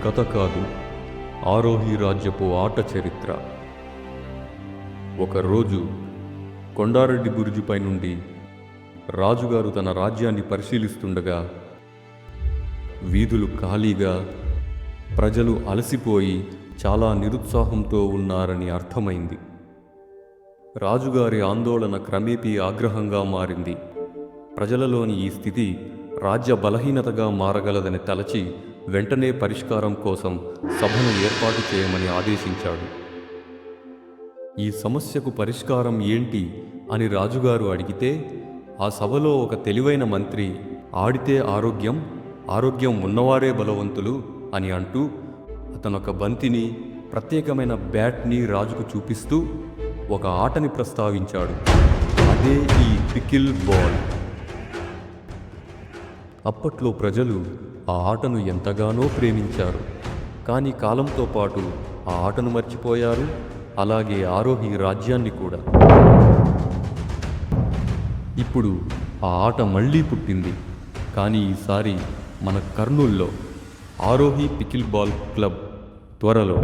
కథ కాదు, ఆరోహి రాజ్యపు ఆట చరిత్ర. ఒకరోజు కొండారెడ్డి బురుజుపై నుండి రాజుగారు తన రాజ్యాన్ని పరిశీలిస్తుండగా వీధులు ఖాళీగా, ప్రజలు అలసిపోయి చాలా నిరుత్సాహంతో ఉన్నారని అర్థమైంది. రాజుగారి ఆందోళన క్రమేపీ ఆగ్రహంగా మారింది. ప్రజలలోని ఈ స్థితి రాజ్య బలహీనతగా మారగలదని తలచి వెంటనే పరిష్కారం కోసం సభను ఏర్పాటు చేయమని ఆదేశించాడు. ఈ సమస్యకు పరిష్కారం ఏంటి అని రాజుగారు అడిగితే, ఆ సభలో ఒక తెలివైన మంత్రి ఆడితే ఆరోగ్యం, ఆరోగ్యం ఉన్నవారే బలవంతులు అని అంటూ అతనొక బంతిని, ప్రత్యేకమైన బ్యాట్ని రాజుకు చూపిస్తూ ఒక ఆటని ప్రస్తావించాడు. అదే ఈ పికిల్ బాల్. అప్పట్లో ప్రజలు ఆ ఆటను ఎంతగానో ప్రేమించారు. కానీ కాలంతో పాటు ఆ ఆటను మర్చిపోయారు, అలాగే ఆరోహి రాజ్యాన్ని కూడా. ఇప్పుడు ఆ ఆట మళ్ళీ పుట్టింది. కానీ ఈసారి మన కర్నూల్లో ఆరోహి పికిల్ బాల్ క్లబ్ త్వరలో.